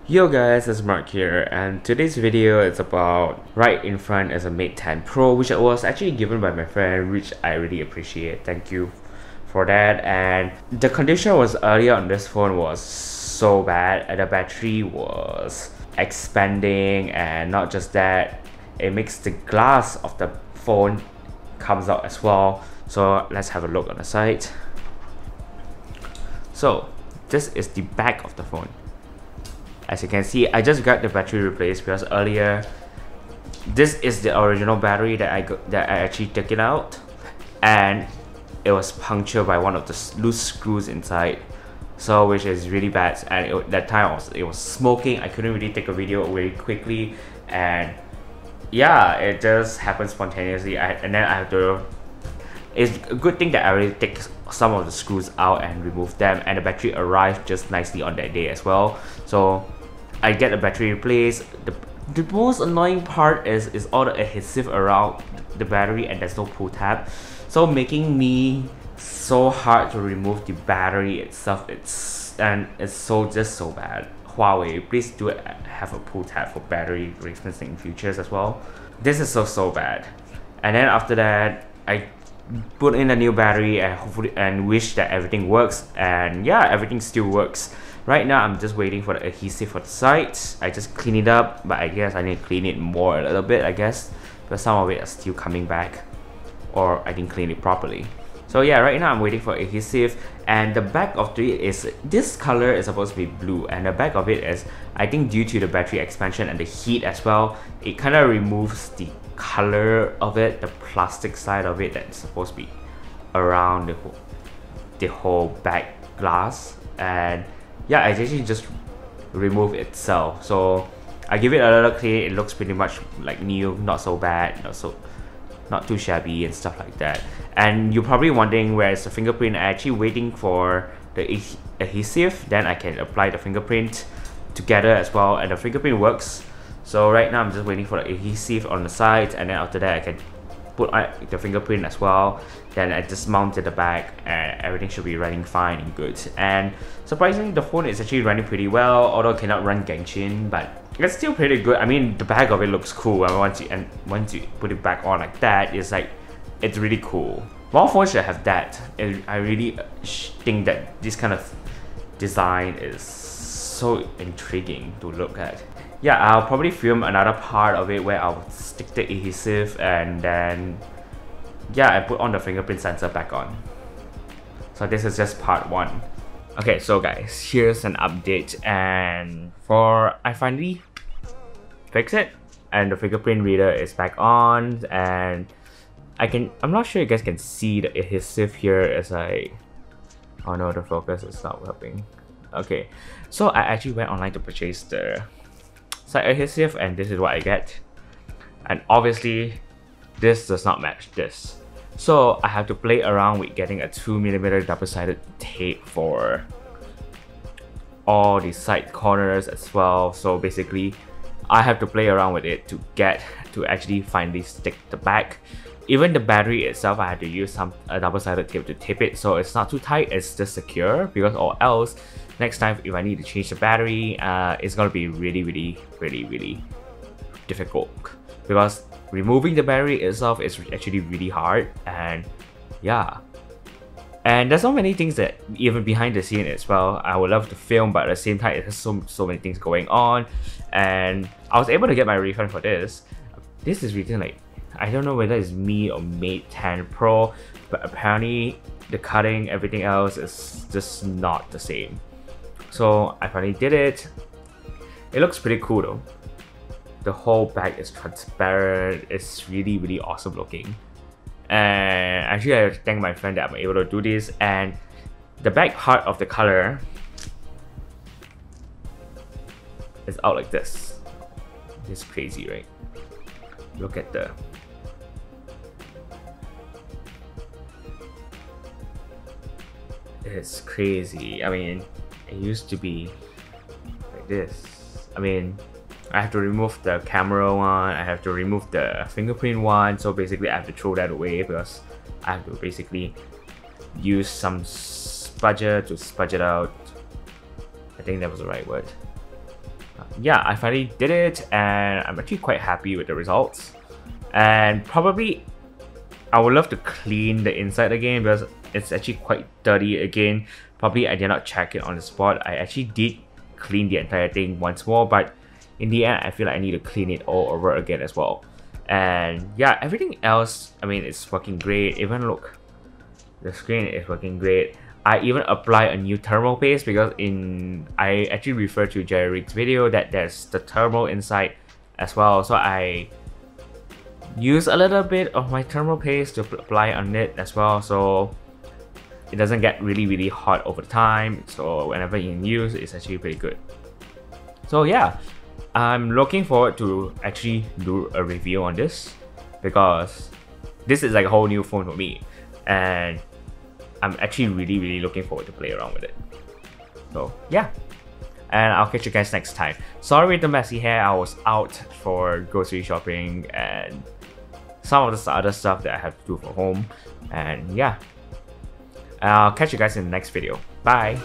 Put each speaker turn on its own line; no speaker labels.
Yo guys, it's Mark here, and today's video is about right in front is a Mate 10 Pro, which was actually given by my friend, which I really appreciate. Thank you for that. And the condition was earlier on this phone was so bad, and the battery was expanding, and not just that, it makes the glass of the phone comes out as well. So let's have a look on the side. So this is the back of the phone. As you can see, I just got the battery replaced because earlier this is the original battery that I actually took it out, and it was punctured by one of the loose screws inside, so which is really bad. And that time it was smoking. I couldn't really take a video very quickly, and yeah, it just happened spontaneously. And then I have to. It's a good thing that I already take some of the screws out and remove them, and the battery arrived just nicely on that day as well. So I get the battery replaced. The most annoying part is all the adhesive around the battery, and there's no pull tab, so making me so hard to remove the battery itself. It's just so bad. Huawei, please do have a pull tab for battery replacements in futures as well. This is so bad. And then after that, I put in a new battery and hopefully wish that everything works, and yeah, everything still works. Right now I'm just waiting for the adhesive for the sides. I just clean it up, but I guess I need to clean it more a little bit, I guess, because some of it is still coming back, or I didn't clean it properly. So yeah, right now I'm waiting for adhesive, and the back of it is, this color is supposed to be blue, and the back of it is, I think due to the battery expansion and the heat as well, it kind of removes the color of it, the plastic side of it that's supposed to be around the whole back glass. And yeah, it actually just remove itself. So I give it a little clean. It looks pretty much like new, not so bad, not too shabby and stuff like that. And you're probably wondering where is the fingerprint. I'm actually waiting for the adhesive, then I can apply the fingerprint together as well, and the fingerprint works. So right now I'm just waiting for the adhesive on the sides, and then after that I can put the fingerprint as well. Then I just mounted the back, and everything should be running fine and good. And surprisingly, the phone is actually running pretty well, although it cannot run Genshin, but it's still pretty good. I mean, the back of it looks cool, and once you put it back on like that, it's really cool. More phones should have that. I really think that this kind of design is so intriguing to look at. Yeah, I'll probably film another part of it where I'll stick the adhesive, and then yeah, I put on the fingerprint sensor back on. So this is just part 1. Okay, so guys, here's an update, and I finally fixed it, and the fingerprint reader is back on, and I'm not sure you guys can see the adhesive here as oh no, the focus is not helping. Okay, so I actually went online to purchase the side adhesive, and this is what I get. And obviously this does not match this, so I have to play around with getting a 2mm double-sided tape for all the side corners as well. So basically I have to play around with it to actually finally stick the back. Even the battery itself, I had to use a double-sided tape to tape it, so it's not too tight, it's just secure, because or else next time if I need to change the battery, it's gonna be really difficult, because removing the battery itself is actually really hard. And yeah, and there's so many things that even behind the scene as well I would love to film, but at the same time there's so many things going on. And I was able to get my refund for this. This is written like, I don't know whether it's me or Mate 10 Pro, but apparently the cutting, everything else is just not the same. So I finally did it. It looks pretty cool though. The whole back is transparent. It's really awesome looking. And actually I have to thank my friend that I'm able to do this. And the back part of the color is out like this. It's crazy, right? Look at it's crazy. I mean, it used to be like this. I mean, I have to remove the camera one, I have to remove the fingerprint one, so basically I have to throw that away because I have to basically use some spudger to spudge it out. I think that was the right word. Yeah, I finally did it and I'm actually quite happy with the results. And probably I would love to clean the inside again because it's actually quite dirty again. Probably I did not check it on the spot. I actually did clean the entire thing once more, but in the end I feel like I need to clean it all over again as well. And yeah, everything else, I mean, it's working great. Even look, the screen is working great. I even apply a new thermal paste because I actually referred to Jerry Riggs' video that there's the thermal inside as well. So I use a little bit of my thermal paste to apply on it as well, so it doesn't get really hot over time. So whenever you use, it's actually pretty good. So yeah, I'm looking forward to actually do a review on this because this is like a whole new phone for me, and I'm actually really looking forward to play around with it. So yeah, and I'll catch you guys next time. Sorry with the messy hair, I was out for grocery shopping and some of the other stuff that I have to do for home. And yeah, I'll catch you guys in the next video. Bye!